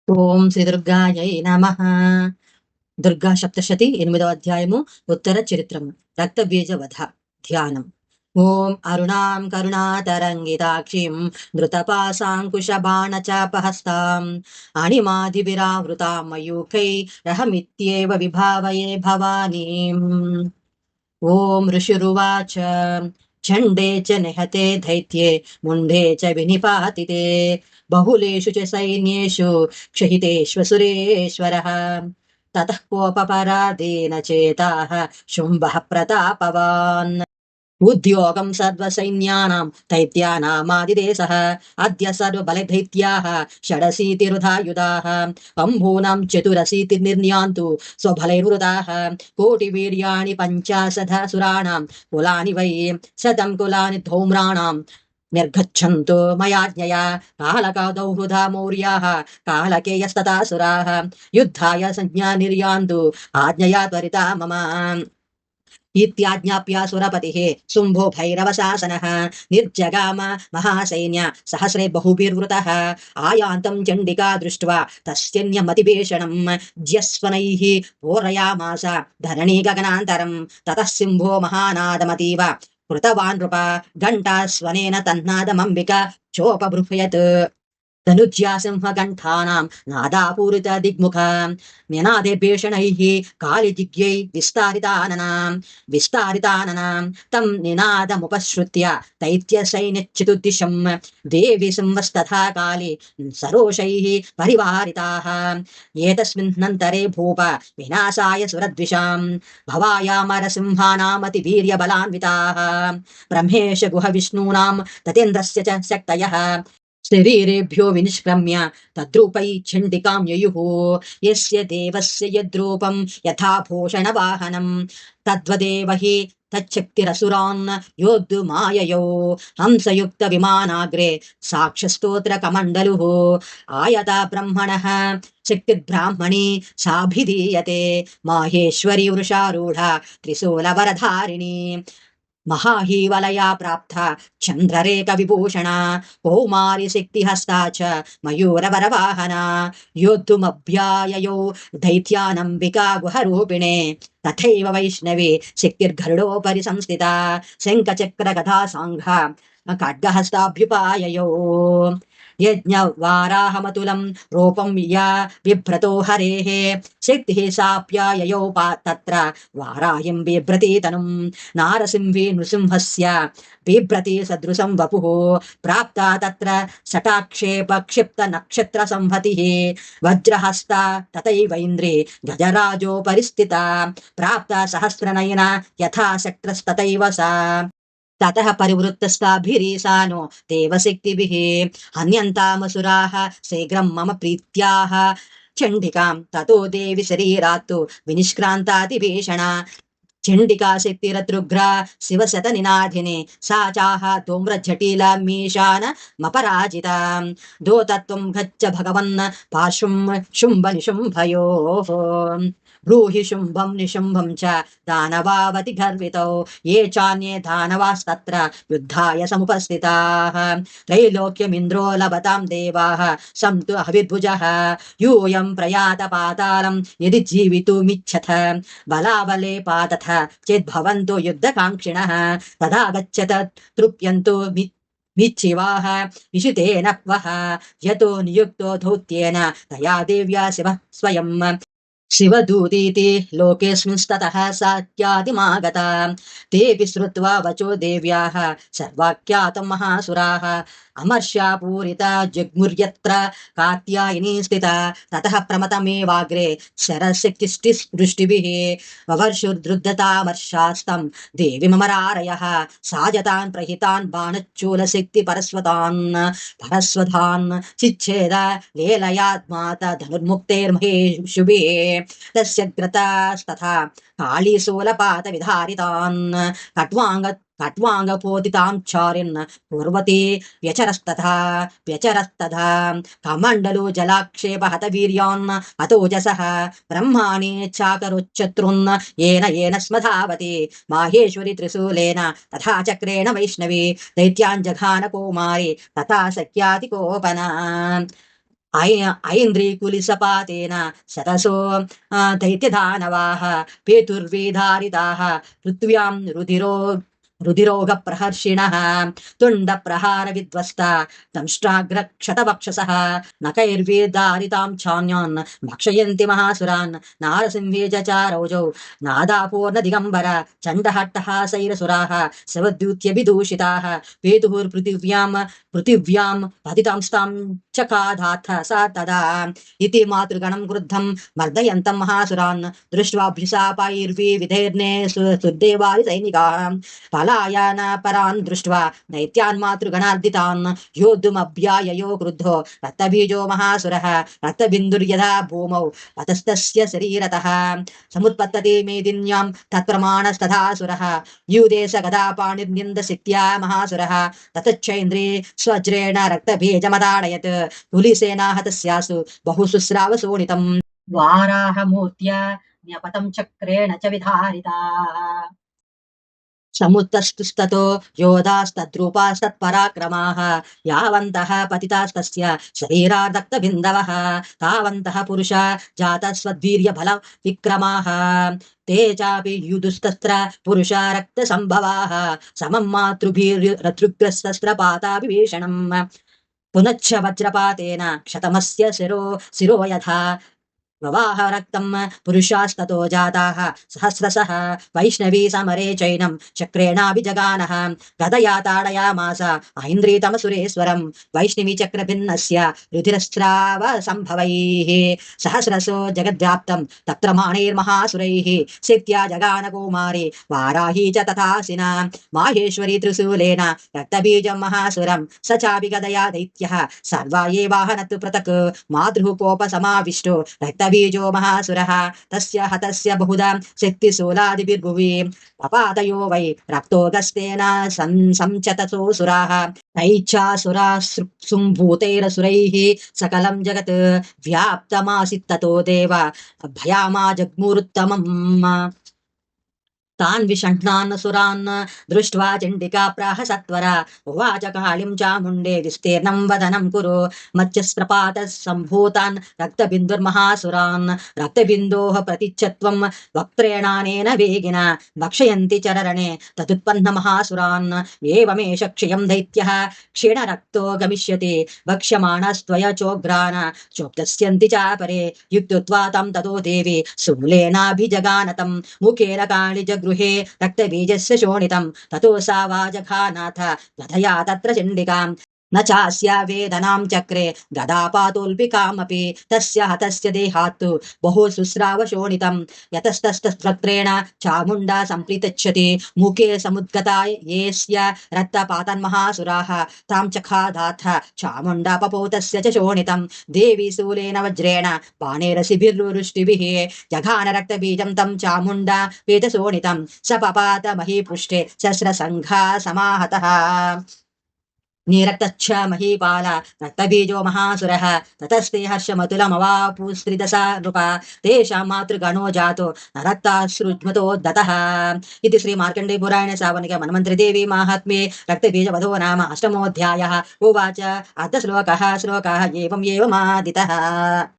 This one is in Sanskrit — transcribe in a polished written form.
ఓం శ్రీ దుర్గాయై నమః. దుర్గా సప్తశతి 8వ అధ్యాయము ఉత్తర చరిత్రము రక్తబీజ వధ ధ్యానం. ఓం అరుణాం కరుణాతరంగితాక్షిం ధృతపాశాంకుశబాణచాపహస్తాం అణిమాదివిరావృతాం మయూఖై రహమిత్యేవ విభావయే భవానీం. ఓం ఋషిరువాచ చండే చ నిహతే దైత్యే ముండే చ వినిపాతితే బహుళేషు చ సైన్యేషు క్షహితేష్వసురేశ్వరः తతః కోపపరాదేన చేతాః శుంభः ప్రతాపవాన్. ఉద్యోగం సర్వసైన్యానాం దైత్యానామాదిదేశः అద్య సర్వబలదైత్యాः షడశీతిరుధాయుధాः అంబూనాం చతురశీతిర్నిర్యాంతు స్వబలైర్వృతాः కోటివీర్యాణి పంచాశదసురాణాం కులాని వై శతం కులాని ధౌమ్రాణాం నిర్గచ్చन्तు మయాజ్ఞయా కాలకాదౌ హృదా మౌర్యాः కాలకేయస్తతాసురాः యుద్ధాయ సంజ్ఞా నిర్యాంతు ఆజ్ఞయా త్వరితా మమ इत्याज्ञाप्यासुरपतिः शुम्भो भैरवशासनः निर्जगाम महासैन्य सहस्रे बहुभिर्वृतः आयान्तं चण्डिका दृष्ट्वा तस्यन्यमतिभीषणं ज्यस्वनैः पूरयामास धरणी गगनान्तरं ततः सिंहो महानादमतीव कृतवान् नृप घण्टास्वनेन तन्नादमम्बिका चोपबृहयत् धनुज्यासिंहकण्ठानां नादापूरितदिग्मुखा निनादे भीषणैः कालिजिग्यै विस्तारिताननां तं निनादमुपश्रुत्य दैत्यसैन्यच्चतुर्दिशं देवी सिंहस्तथा काली सरोषैः परिवारिताः एतस्मिन्नन्तरे भूप विनाशाय सुरद्विषां भवायामरसिंहानामतिवीर्यबलान्विताः ब्रह्मेश गुहविष्णूनां ततेन्द्रस्य च शक्तयः शरीरेभ्यो विनिष्क्रम्य तद्रूपै चण्डिकां ययुः यस्य देवस्य यद्रूपं यथा भूषणवाहनं तद्वदेव हि तच्छक्तिरसुरान् योद्धुमाययौ हंसयुक्तविमानाग्रे साक्षस्तोत्रकमण्डलुः आयता ब्रह्मणः शक्तिर्ब्राह्मणी साभिधीयते माहेश्वरी वृषारूढा त्रिशूलवरधारिणी महाहीवलया प्राप्ता चन्द्ररेखविभूषणा कौमारी शक्तिहस्ता च मयूरवरवाहना योद्धुमभ्याययौ दैत्यानम्बिका गुहरूपिणे तथैव वैष्णवी शक्तिर्गरुडोपरि संस्थिता शङ्खचक्रगदा साङ्घा खड्गहस्ताभ्युपाययौ यज्ञवाराहमतुलं रूपं या बिभ्रतो हरेः शक्तिः साप्याययौ तत्र वाराहिं बिभ्रति तनुं नारसिंही नृसिंहस्य बिभ्रति सदृशं वपुः प्राप्ता तत्र शटाक्षेपक्षिप्तनक्षत्रसंहतिः वज्रहस्ता तथैवैन्द्री गजराजोपरिस्थिता प्राप्ता सहस्रनयना यथा शक्त्रस्तथैव सा ततः परिवृत्तस्ताभिरीशानो देवशक्तिभिः हन्यन्तामसुराः शीघ्रं मम प्रीत्याः चण्डिकां ततो देवी शरीरात्तु विनिष्क्रान्तातिभीषणा चण्डिका शक्तिरतृग्रा शिवशतनिनादिनी सा चाह धूम्रजटिलमीशानमपराजिता दोतत्वं गच्छ भगवन् पार्श्वं शुम्भनिशुम्भयोः ब्रूहि शुम्भं निशुम्भं च दानवावति गर्वितौ ये चान्ये दानवास्तत्र युद्धाय समुपस्थिताः त्रैलोक्यमिन्द्रो लभतां देवाः सन्तु हविर्भुजः यूयं प्रयात पातालं यदि जीवितुमिच्छथ बलाबले पातथ चेद्भवन्तो युद्धकाङ्क्षिणः तदा गच्छत तृप्यन्तो मिच्छिवाः विशुतेन वः यतो नियुक्तो धौत्येन तया देव्या शिवः स्वयं शिवदूतीति लोकेऽस्मिंस्ततः सात्यादिमागता तेऽपि श्रुत्वा वचो देव्याः सर्वाख्यातं महासुराः अमर्ष्यापूरिता जग्मुर्यत्र कात्यायनी स्थिता ततः प्रमतमेवाग्रे शरशक्तिष्टिदृष्टिभिः ववर्षुर्दृद्धतामर्षास्तं देवीमरारयः साजतान् प्रहितान् बाणच्चूलशक्तिपरस्वतान् चिच्छेद लेलयात्माता धनुर्मुक्तेर्महेषुभिः तस्य ग्रतास्तथा कालीशूलपातविधारितान् खट्वाङ्गपोतितां चारिन् पूर्वती व्यचरस्तथा कमण्डलो जलाक्षेपहतवीर्यान् अतोजसः ब्रह्माणि चाकरुच्चत्रुन् येन स्मधावति माहेश्वरी त्रिशूलेन तथा चक्रेण वैष्णवी दैत्यान् जघान कौमारी तथा सख्यातिकोपना ऐन्द्रीकुलिसपातेन शतसो दैत्यदानवाः पेतुर्वेधारिताः पृथ्व्यां रुधिरोगप्रहर्षिणः तुण्डप्रहारविध्वस्ता दंष्ट्राग्रक्षतवक्षसः नखैर्वेदारितां चान्यान् भक्षयन्ति महासुरान् नारसिंहे चचारौजौ नादापूर्णदिगम्बर चण्डहट्टहासैरसुराः सवद्यूत्यभिदूषिताः पृथिव्यां पतितांस्तां चकाधाथ सा तदा इति मातृगणं क्रुद्धं मर्दयन्तं महासुरान् दृष्ट्वाभ्युशापायैर्विविधैर्ने सुदेवादिसैनिकाः पलायन परान् दृष्ट्वा दैत्यान् मातृगणार्दितान् योद्धुमभ्याययो क्रुद्धो रक्तबीजो महासुरः रक्तबिन्दुर्यथा भूमौ पतस्तस्य शरीरतः समुत्पत्तति मेदिन्यां तत्प्रमाणस्तथासुरः यूदेश गदापाणिर्निन्दसिक्त्या महासुरः ततश्चैन्द्रे स्वज्रेण रक्तबीजमदाडयत् कुलिसेना हतस्यासु बहुशुस्रावशोणितम् वाराहमूर्त्या न्यपतं चक्रेण च विधारिताः समुत्तस्तुस्ततो योधास्तद्रूपास्तत्पराक्रमाः यावन्तः पतितास्तस्य शरीरार्दक्तबिन्दवः तावन्तः पुरुषा जातस्वद्वीर्यबल विक्रमाः ते चापि युधुस्तस्त्र पुरुषा रक्तसम्भवाः समं मातृभिर्रतृग्रस्तस्त्रपाताभिभीषणम् पुनश्च वज्रपातेन क्षतमस्य शिरो यथा प्रवाह रक्तं पुरुषास्ततो जाताः सहस्रशः वैष्णवी समरे चैनं चक्रेणाभिजगानः गदया ताडयामास ऐन्द्रीतमसुरेश्वरं वैष्णवी चक्रभिन्नस्य रुधिरस्रावसम्भवैः सहस्रशो जगद्व्याप्तं तत्रमाणैर्महासुरैः शक्त्या जगानकुमारी वाराही च तथासिना माहेश्वरी त्रिशूलेन रक्तबीजं महासुरं स चापि गदया दैत्यः सर्वा ये वाहनतु पृथक् मातृः कोपसमाविष्टो रक्तबीजो महासुरः तस्य हतस्य बहुधा शक्तिशूलादिभिर्भुवि पपातयो वै रक्तोगस्तेन संचतसोऽसुराः तैच्छासुरासुम्भूतैरसुरैः सकलं जगत् व्याप्तमासीत्ततो देव भयामा जग्मुरुत्तमम् तान् विषण्णान् सुरान् दृष्ट्वा चण्डिका प्राह सत्वरा उवाच कालीं चामुण्डे विस्तीर्णं वदनं कुरु मत्स्यस्प्रपातः सम्भूतान् रक्तबिन्दुर्महासुरान् रक्तबिन्दोः प्रतिच्छत्वं वक्त्रेणानेन वेगिना भक्षयन्ति चररणे तदुत्पन्नमहासुरान् एवमेष क्षयं दैत्यः क्षीणरक्तो गमिष्यति भक्ष्यमाणस्त्वया चोग्रान् चोक्तस्यन्ति चापरे युक्त्वा तं ततो देवी शूलेनाभिजगानतं मुखेन काणिज गृहे रक्तबीजस्य शोणितं ततो सा वाजघानाथ गदया तत्र चण्डिकां न चास्या वेदनां चक्रे गदापातोल्पिकामपि तस्य हतस्य देहात्तु बहु शुस्रावशोणितं यतस्तस्तस्वक्त्रेण चामुण्डा सम्प्रीतच्छति मुखे समुद्गता येस्य रक्तपातन्महासुराः तां चखादाथ चामुण्डा पपोतस्य च शोणितं देवी शूलेन वज्रेण बाणेरसिभिर्वृष्टिभिः जघान रक्तबीजं तं चामुण्डा वेदशोणितं स पपात महीपृष्ठे शस्त्रसङ्घा समाहतः निरक्तच्छ महीपाल रक्तबीजो महासुरः ततस्ते हर्षमतुलमवापुस्त्रिदशा नृपा तेषां मातृगणो जातो न रक्ताश्रुज्मतोद्धतः इति श्री मार्कण्डेय पुराणे सावर्णिके मन्वन्तरिदेवी माहात्म्ये रक्तबीजवधो नाम अष्टमोऽध्यायः उवाच अर्धश्लोकः एवम् एवमादितः।